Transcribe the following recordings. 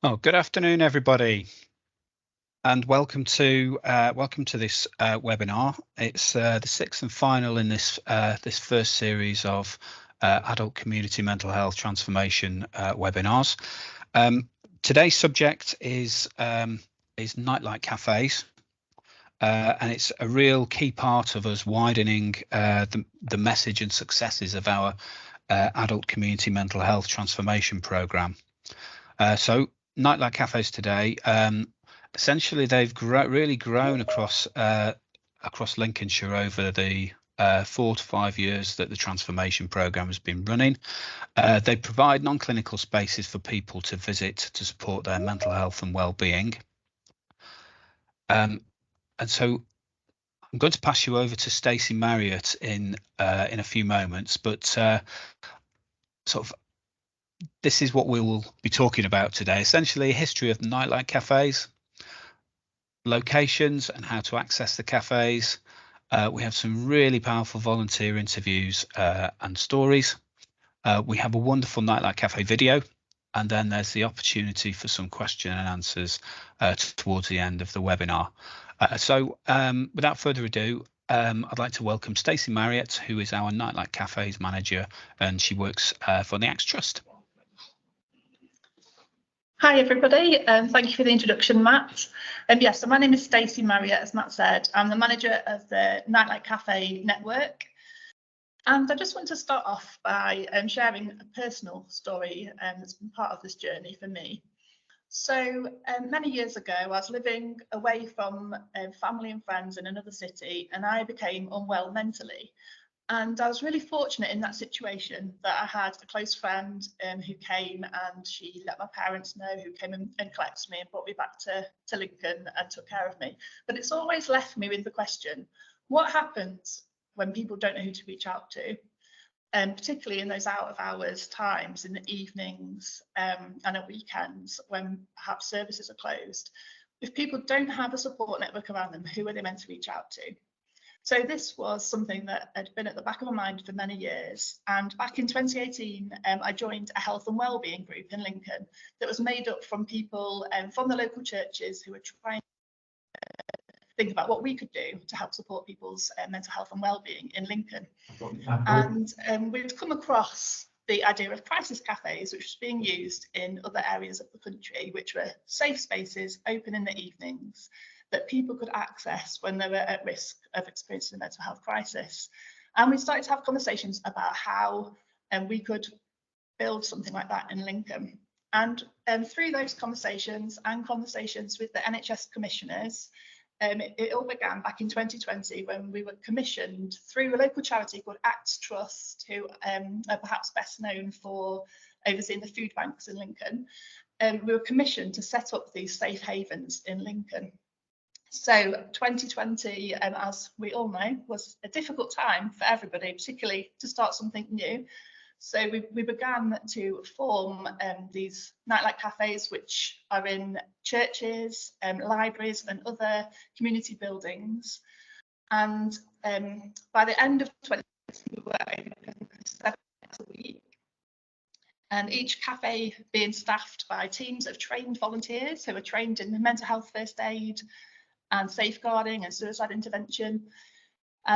Oh, good afternoon, everybody, and welcome to this webinar. It's the sixth and final in this first series of adult community mental health transformation webinars. Today's subject is nightlight cafes, and it's a real key part of us widening the message and successes of our adult community mental health transformation program. So nightlight cafes today, essentially they've really grown across Lincolnshire over the 4 to 5 years that the transformation program has been running. They provide non-clinical spaces for people to visit to support their mental health and well-being. And so I'm going to pass you over to Stacey Marriott in a few moments, but sort of this is what we will be talking about today. Essentially, a history of nightlight cafes, locations and how to access the cafes. We have some really powerful volunteer interviews and stories. We have a wonderful nightlight cafe video, and then there's the opportunity for some question and answers towards the end of the webinar. So without further ado, I'd like to welcome Stacey Marriott, who is our Nightlight Cafes manager, and she works for the ACTS Trust. Hi everybody, thank you for the introduction, Matt. Yes, so my name is Stacey Marriott, as Matt said. I'm the manager of the Nightlight Cafe network. And I just want to start off by sharing a personal story that's been part of this journey for me. So many years ago, I was living away from family and friends in another city, and I became unwell mentally. And I was really fortunate in that situation that I had a close friend who came, and she let my parents know, who came and collected me and brought me back to Lincoln and took care of me. But it's always left me with the question, what happens when people don't know who to reach out to? Particularly in those out of hours times, in the evenings and at weekends when perhaps services are closed. If people don't have a support network around them, who are they meant to reach out to? So this was something that had been at the back of my mind for many years. And back in 2018, I joined a health and wellbeing group in Lincoln that was made up from people from the local churches who were trying to think about what we could do to help support people's mental health and wellbeing in Lincoln. And we'd come across the idea of crisis cafes, which was being used in other areas of the country, which were safe spaces open in the evenings, that people could access when they were at risk of experiencing a mental health crisis. And we started to have conversations about how we could build something like that in Lincoln. And through those conversations and conversations with the NHS commissioners, it all began back in 2020 when we were commissioned through a local charity called ACTS Trust, who are perhaps best known for overseeing the food banks in Lincoln. We were commissioned to set up these safe havens in Lincoln. So 2020, as we all know, was a difficult time for everybody, particularly to start something new. So we began to form these nightlight cafes, which are in churches, libraries and other community buildings. And by the end of 2020, we were open 7 days a week. And each cafe being staffed by teams of trained volunteers who are trained in mental health first aid and safeguarding and suicide intervention.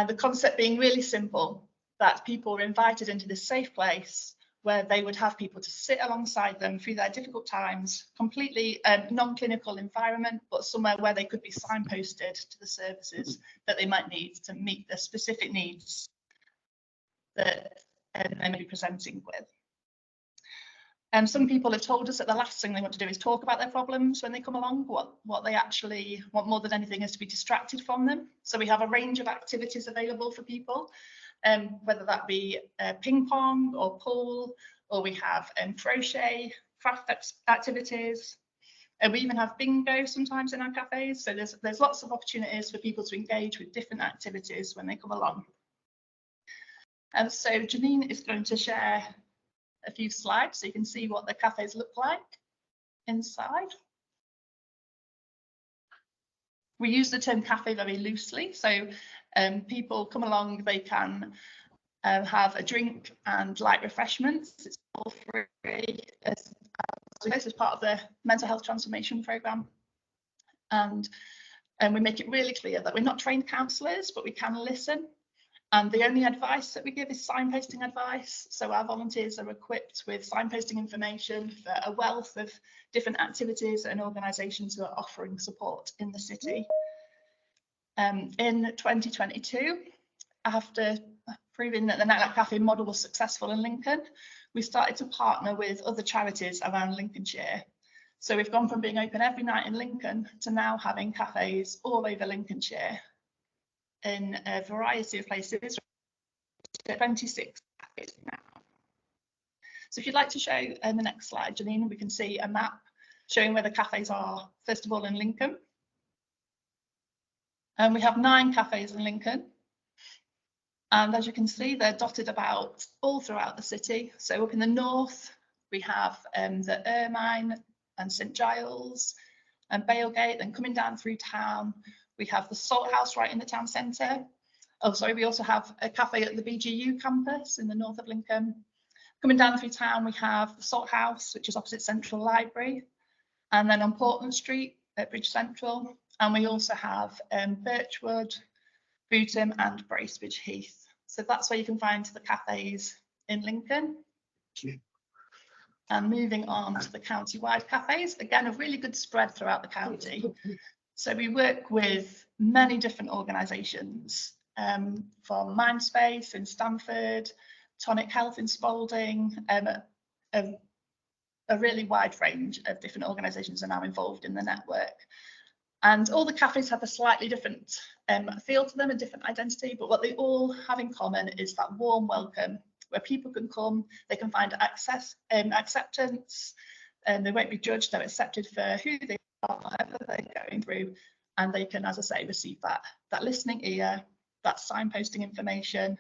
The concept being really simple, that people were invited into this safe place where they would have people to sit alongside them through their difficult times, completely non-clinical environment, but somewhere where they could be signposted to the services that they might need to meet the specific needs that they may be presenting with. Some people have told us that the last thing they want to do is talk about their problems when they come along. What they actually want more than anything is to be distracted from them. So we have a range of activities available for people, whether that be ping pong or pool, or we have crochet, craft activities. And we even have bingo sometimes in our cafes. So there's lots of opportunities for people to engage with different activities when they come along. And so Janine is going to share a few slides so you can see what the cafes look like inside. We use the term cafe very loosely, so people come along, they can have a drink and light refreshments. It's all free as this is part of the mental health transformation programme, and we make it really clear that we're not trained counsellors, but we can listen. And the only advice that we give is signposting advice. So our volunteers are equipped with signposting information for a wealth of different activities and organisations who are offering support in the city. In 2022, after proving that the Nightlight Cafe model was successful in Lincoln, we started to partner with other charities around Lincolnshire. So we've gone from being open every night in Lincoln to now having cafes all over Lincolnshire in a variety of places, 26 cafes now. So if you'd like to show the next slide, Janine, we can see a map showing where the cafes are, first of all in Lincoln. And we have 9 cafes in Lincoln. And as you can see, they're dotted about all throughout the city. So up in the north, we have the Ermine and St Giles and Balegate. Then coming down through town, we have the Salt House right in the town centre. Oh, sorry, we also have a cafe at the BGU campus in the north of Lincoln. Coming down through town, we have the Salt House, which is opposite Central Library. And then on Portland Street at Bridge Central. And we also have Birchwood, Bootham and Bracebridge Heath. So that's where you can find the cafes in Lincoln. And moving on to the county-wide cafes, again, a really good spread throughout the county. So we work with many different organisations, from Mindspace in Stamford, Tonic Health in Spalding, a really wide range of different organisations are now involved in the network. And all the cafes have a slightly different feel to them, a different identity, but what they all have in common is that warm welcome where people can come, they can find acceptance, and they won't be judged, they're accepted for who they are, whatever they're going through, and they can, as I say, receive that listening ear, that signposting information,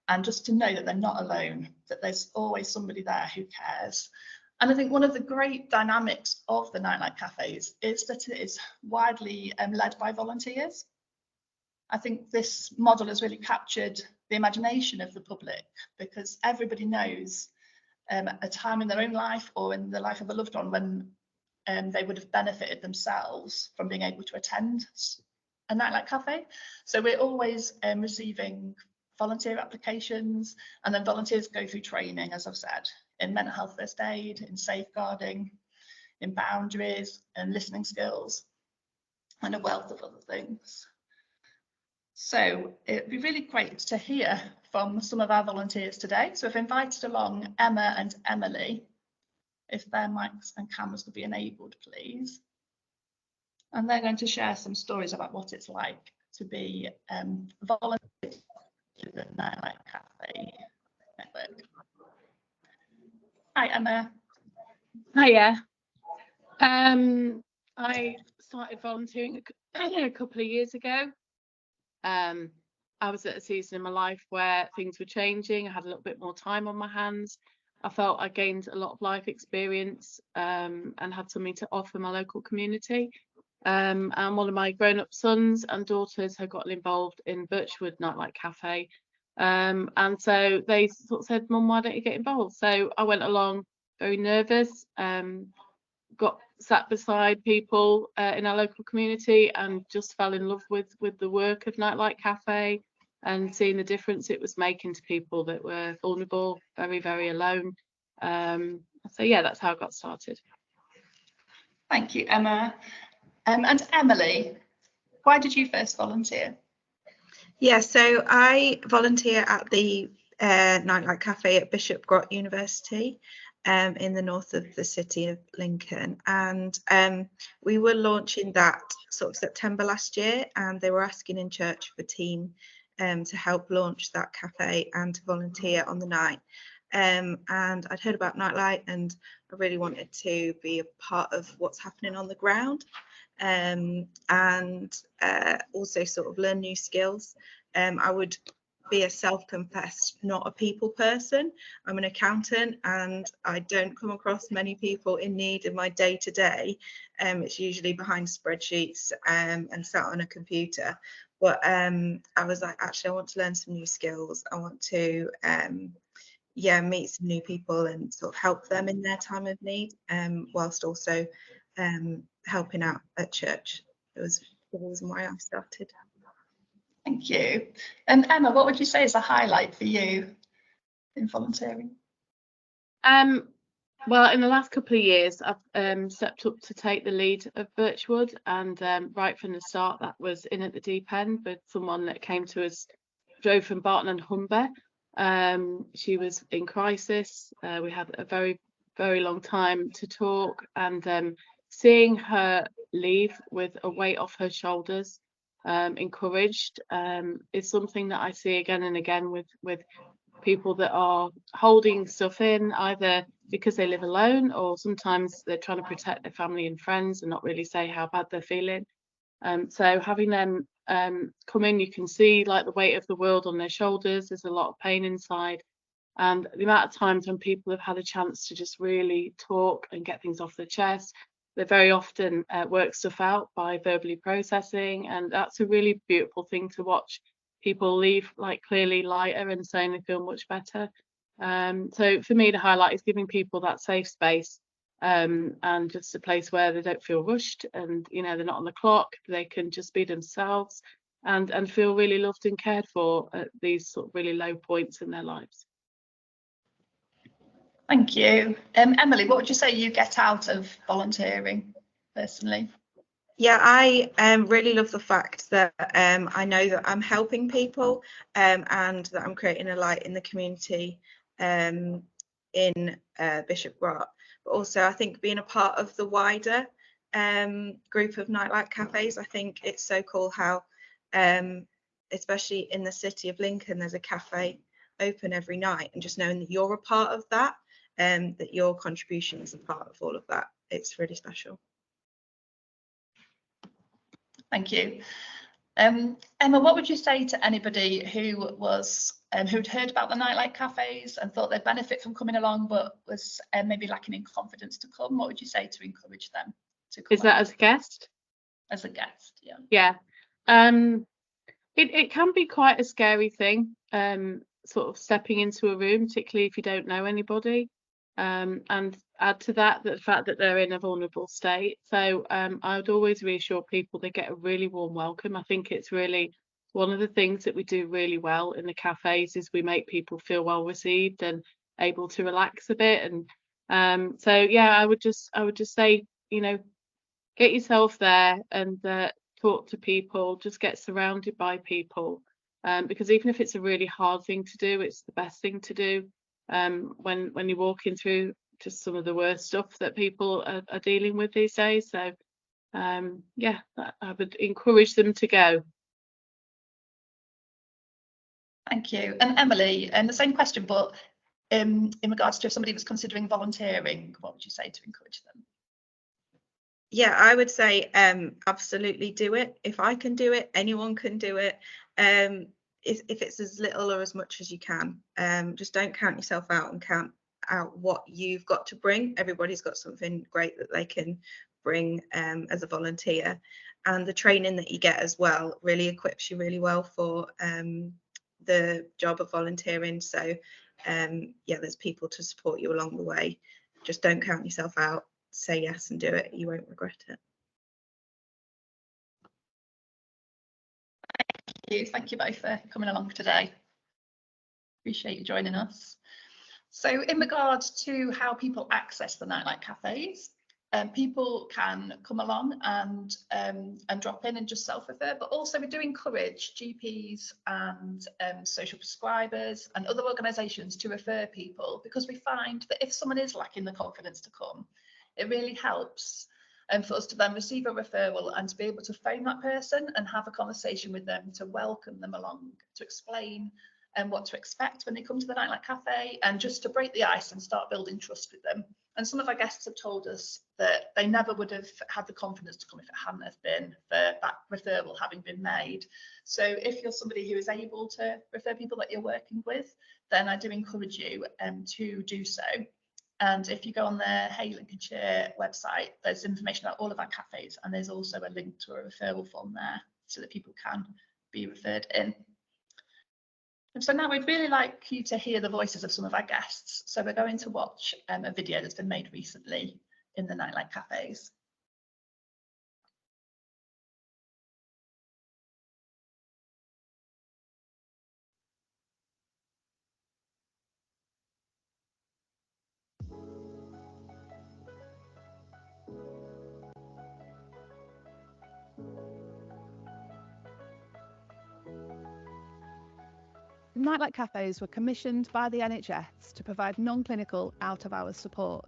and just to know that they're not alone, that there's always somebody there who cares. And I think one of the great dynamics of the Nightlight Cafes is that it is widely led by volunteers. I think this model has really captured the imagination of the public, because everybody knows a time in their own life or in the life of a loved one when they would have benefited themselves from being able to attend a Nightlight Cafe. So we're always receiving volunteer applications, and then volunteers go through training, as I've said, in mental health first aid, in safeguarding, in boundaries and listening skills, and a wealth of other things. So it'd be really great to hear from some of our volunteers today. So I've invited along Emma and Emily, if their mics and cameras could be enabled, please. And they're going to share some stories about what it's like to be volunteer to the Nightlight Cafe network. Hi, Emma. Hiya. I started volunteering a couple of years ago. I was at a season in my life where things were changing. I had a little bit more time on my hands. I felt I gained a lot of life experience and had something to offer my local community. And one of my grown-up sons and daughters had gotten involved in Birchwood Nightlight Cafe. And so they sort of said, "Mum, why don't you get involved?" So I went along very nervous, got sat beside people in our local community and just fell in love with the work of Nightlight Cafe and seeing the difference it was making to people that were vulnerable, very, very alone. So yeah, that's how I got started. Thank you, Emma. And Emily, why did you first volunteer? Yeah, so I volunteer at the Nightlight Cafe at Bishop Grot University in the north of the city of Lincoln, and we were launching that sort of September last year, and they were asking in church for a team to help launch that cafe and to volunteer on the night. And I'd heard about Nightlight and I really wanted to be a part of what's happening on the ground, and also sort of learn new skills. I would be a self-confessed not a people person. I'm an accountant and I don't come across many people in need in my day-to-day. It's usually behind spreadsheets and sat on a computer. But I was like, actually, I want to learn some new skills. I want to meet some new people and sort of help them in their time of need, whilst also helping out at church. It was the reason why I started. Thank you. And Emma, what would you say is a highlight for you in volunteering? Well, in the last couple of years, I've stepped up to take the lead of Birchwood, and right from the start, that was in at the deep end with someone that came to us, drove from Barton and Humber. She was in crisis. We had a very, very long time to talk, and seeing her leave with a weight off her shoulders, encouraged, is something that I see again and again with people that are holding stuff in, either because they live alone or sometimes they're trying to protect their family and friends and not really say how bad they're feeling. So having them come in, you can see like the weight of the world on their shoulders. There's a lot of pain inside, and the amount of times when people have had a chance to just really talk and get things off their chest, they very often work stuff out by verbally processing, and that's a really beautiful thing to watch. People leave like clearly lighter and saying they feel much better. So for me, the highlight is giving people that safe space, and just a place where they don't feel rushed, and they're not on the clock. They can just be themselves and feel really loved and cared for at these sort of really low points in their lives. Thank you. Emily, what would you say you get out of volunteering personally? Yeah, I really love the fact that I know that I'm helping people, and that I'm creating a light in the community in Bishop Grot. But also I think being a part of the wider group of nightlight cafes, I think it's so cool how especially in the city of Lincoln, there's a cafe open every night, and just knowing that you're a part of that, that your contribution is a part of all of that, it's really special. Thank you. Emma, what would you say to anybody who was who'd heard about the nightlight cafes and thought they'd benefit from coming along, but was maybe lacking in confidence to come? What would you say to encourage them to come? Is that as a guest? As a guest, yeah. Yeah. It can be quite a scary thing, sort of stepping into a room, particularly if you don't know anybody. And add to that the fact that they're in a vulnerable state. So I would always reassure people they get a really warm welcome. I think it's really one of the things that we do really well in the cafes is we make people feel well received and able to relax a bit. And so yeah, I would just say, get yourself there and talk to people, just get surrounded by people, because even if it's a really hard thing to do, it's the best thing to do. When you're walking through just some of the worst stuff that people are dealing with these days. So yeah, I would encourage them to go. Thank you. And Emily, the same question, but in regards to if somebody was considering volunteering, what would you say to encourage them? Yeah, I would say absolutely do it. If I can do it, anyone can do it. If it's as little or as much as you can, just don't count yourself out and count out what you've got to bring. Everybody's got something great that they can bring as a volunteer, and the training that you get as well really equips you really well for the job of volunteering. So yeah, there's people to support you along the way. Just don't count yourself out. Say yes and do it. You won't regret it. Thank you both for coming along today. Appreciate you joining us. So in regards to how people access the nightlight cafes, people can come along and drop in and just self-refer, but also we do encourage GPs and social prescribers and other organisations to refer people, because we find that if someone is lacking the confidence to come, it really helps for us to then receive a referral and to be able to phone that person and have a conversation with them to welcome them along, to explain what to expect when they come to the Nightlight Cafe, and just to break the ice and start building trust with them. And some of our guests have told us that they never would have had the confidence to come if it hadn't have been for that referral having been made. So if you're somebody who is able to refer people that you're working with, then I do encourage you to do so. And if you go on the Hey Lincolnshire website, there's information about all of our cafes, and there's also a link to a referral form there so that people can be referred in. And so now we'd really like you to hear the voices of some of our guests. So we're going to watch a video that's been made recently in the Nightlight Cafes. Nightlight cafes were commissioned by the NHS to provide non-clinical out-of-hours support.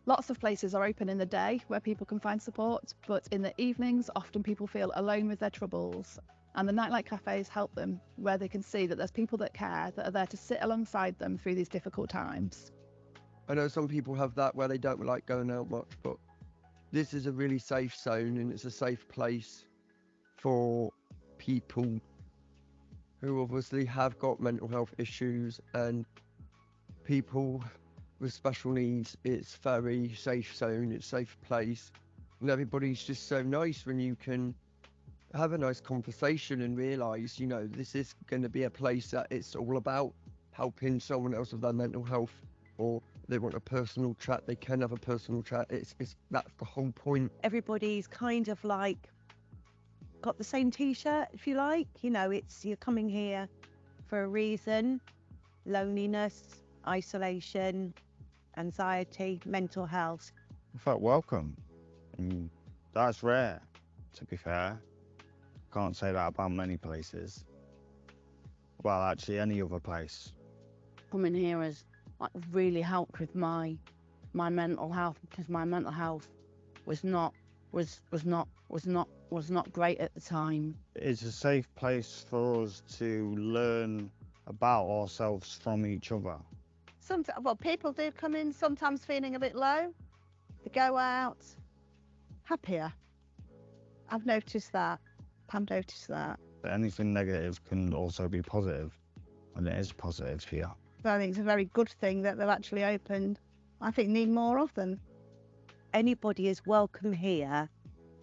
Lots of places are open in the day where people can find support, but in the evenings often people feel alone with their troubles, and the Nightlight cafes help them where they can see that there's people that care, that are there to sit alongside them through these difficult times. I know some people have that where they don't like going out much, but this is a really safe zone and it's a safe place for people who obviously have got mental health issues and people with special needs. It's very safe zone, it's a safe place, and everybody's just so nice when you can have a nice conversation and realise, you know, this is going to be a place that it's all about helping someone else with their mental health, or they want a personal chat, they can have a personal chat. It's that's the whole point. Everybody's kind of like got the same t-shirt, if you like. You know, it's you're coming here for a reason. Loneliness, isolation, anxiety, mental health. I felt welcome, and that's rare, to be fair. Can't say that about many places. Well, actually any other place. Coming here has like really helped with my mental health, because my mental health was not great at the time. It's a safe place for us to learn about ourselves from each other. Well, people do come in sometimes feeling a bit low. They go out happier. I've noticed that. Anything negative can also be positive, and it is positive here. So I think it's a very good thing that they've actually opened. I think need more of them. Anybody is welcome here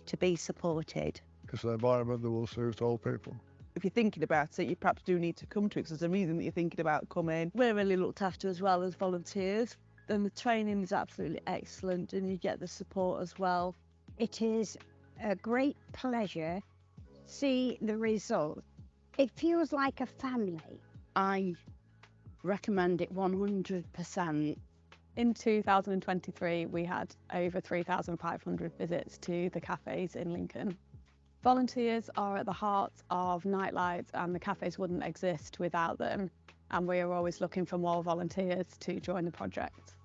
to be supported. It's an environment that will suit all people. If you're thinking about it, you perhaps do need to come to it, because there's a reason that you're thinking about coming. We're really looked after as well as volunteers, and the training is absolutely excellent, and you get the support as well. It is a great pleasure to see the result. It feels like a family. I recommend it 100%. In 2023, we had over 3,500 visits to the cafes in Lincoln. Volunteers are at the heart of Nightlight, and the cafes wouldn't exist without them. And we are always looking for more volunteers to join the project.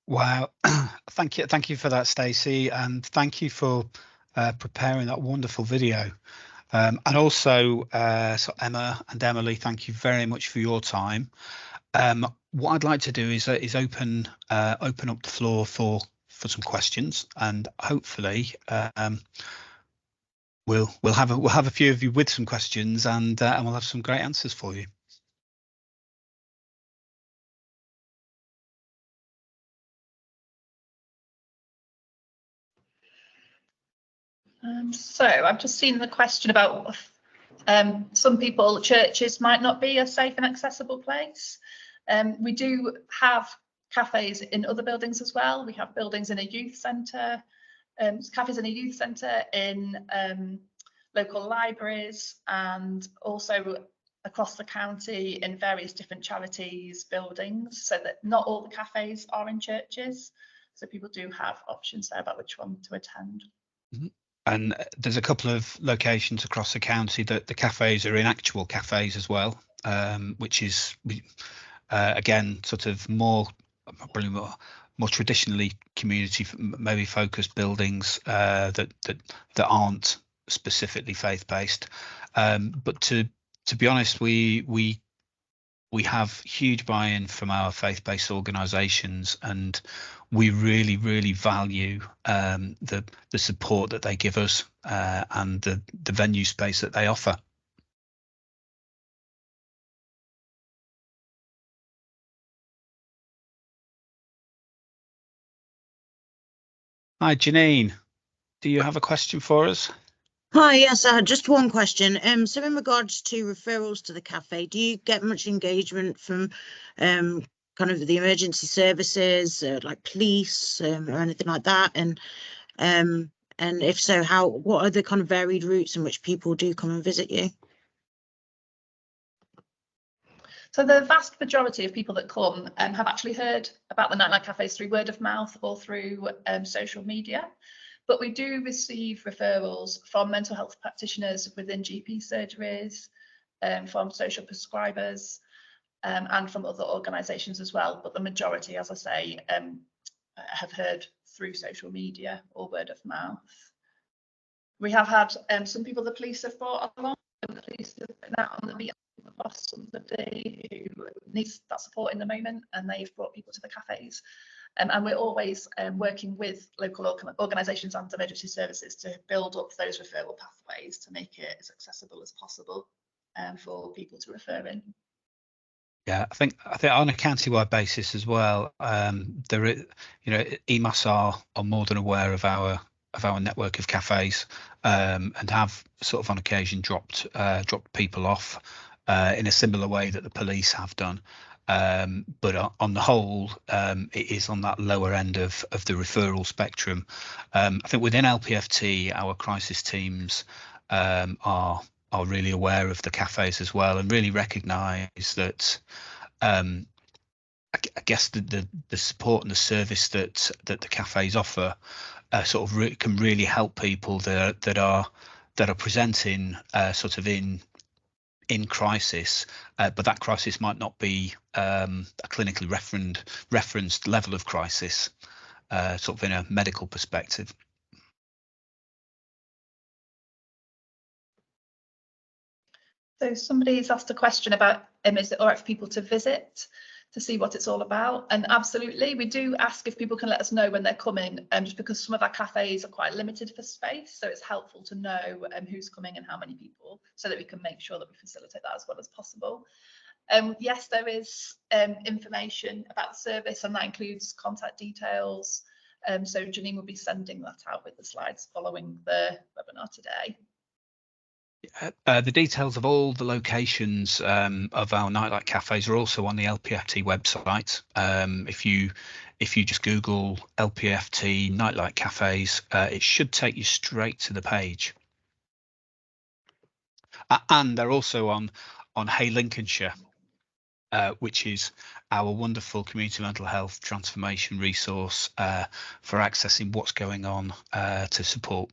Wow, thank you for that, Stacey, and thank you for preparing that wonderful video. And also, so Emma and Emily, thank you very much for your time. What I'd like to do is open up the floor for some questions, and hopefully we'll have a few of you with some questions, and we'll have some great answers for you. So I've just seen the question about some people, churches might not be a safe and accessible place. We do have cafes in other buildings as well. We have buildings in a youth centre, cafes in a youth centre, in local libraries, and also across the county in various different charities buildings, so that not all the cafes are in churches. So people do have options there about which one to attend. Mm-hmm. And there's a couple of locations across the county that the cafes are in actual cafes as well, which is again sort of probably more traditionally community, maybe focused buildings that aren't specifically faith-based. But to be honest, we we have huge buy-in from our faith-based organisations, and we really, really value the support that they give us and the venue space that they offer. Hi, Janine. Do you have a question for us? Hi, yes, just one question. So in regards to referrals to the cafe, do you get much engagement from kind of the emergency services, like police, or anything like that? And if so, what are the kind of varied routes in which people do come and visit you? So the vast majority of people that come have actually heard about the Nightlight Cafes through word of mouth or through social media. But we do receive referrals from mental health practitioners within GP surgeries, from social prescribers, and from other organisations as well. But the majority, as I say, have heard through social media or word of mouth. We have had some people the police have brought along. The police have been out on the beat across somebody who needs that support in the moment, and they've brought people to the cafes. And we're always working with local organisations and emergency services to build up those referral pathways to make it as accessible as possible for people to refer in. Yeah, I think on a county-wide basis as well, there is, EMAS are more than aware of our network of cafes, and have sort of on occasion dropped people off in a similar way that the police have done. But on the whole, it is on that lower end of the referral spectrum. I think within LPFT, our crisis teams are really aware of the cafes as well, and really recognise that I guess the support and the service that the cafes offer sort of can really help people that are presenting sort of in crisis, but that crisis might not be a clinically referenced level of crisis, sort of in a medical perspective. So somebody's asked a question about is it all right for people to visit to see what it's all about? And absolutely, we do ask if people can let us know when they're coming, just because some of our cafes are quite limited for space, so it's helpful to know who's coming and how many people, so that we can make sure that we facilitate that as well as possible. Yes, there is information about the service, and that includes contact details. So Janine will be sending that out with the slides following the webinar today. The details of all the locations of our Nightlight Cafes are also on the LPFT website. If you just Google LPFT Nightlight Cafes, it should take you straight to the page. And they're also on Hey Lincolnshire, which is our wonderful community mental health transformation resource for accessing what's going on to support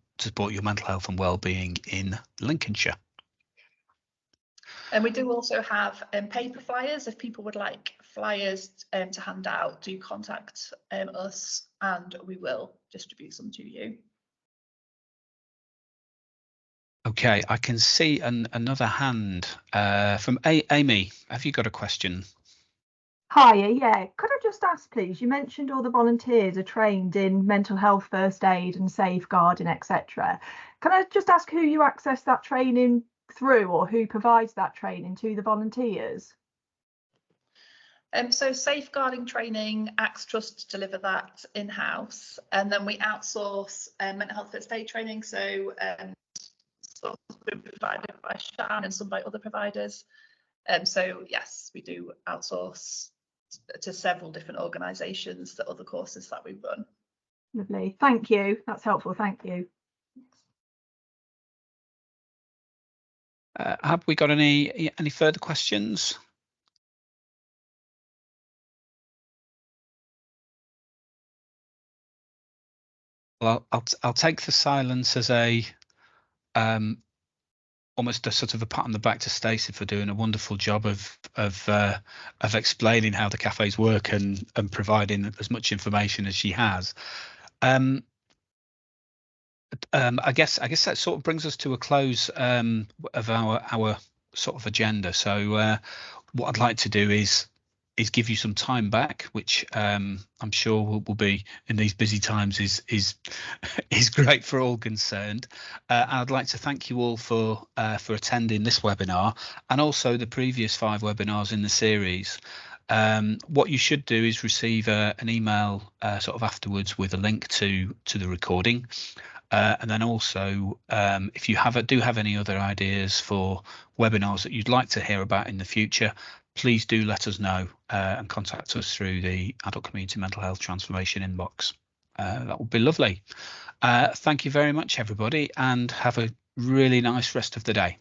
your mental health and well-being in Lincolnshire. And we do also have paper flyers. If people would like flyers to hand out, do contact us and we will distribute some to you. Okay, I can see another hand from Amy. Have you got a question? Hiya, yeah. Could I just ask, please, you mentioned all the volunteers are trained in mental health first aid and safeguarding, etc. Can I just ask who you access that training through, or who provides that training to the volunteers? So safeguarding training, Axe Trust deliver that in-house, and then we outsource mental health first aid training. So some been provided by Shan and some by other providers. So yes, we do outsource to several different organisations the other courses that we run. Lovely, thank you. That's helpful. Thank you. Have we got any further questions? Well, I'll take the silence as a almost a sort of a pat on the back to Stacey for doing a wonderful job of explaining how the cafes work and providing as much information as she has. I guess that sort of brings us to a close of our sort of agenda. So what I'd like to do is give you some time back, which I'm sure will be in these busy times is great for all concerned. And I'd like to thank you all for attending this webinar and also the previous 5 webinars in the series. What you should do is receive an email sort of afterwards with a link to the recording. And then also, if you do have any other ideas for webinars that you'd like to hear about in the future, please do let us know and contact us through the Adult Community Mental Health Transformation inbox. That would be lovely. Thank you very much, everybody, and have a really nice rest of the day.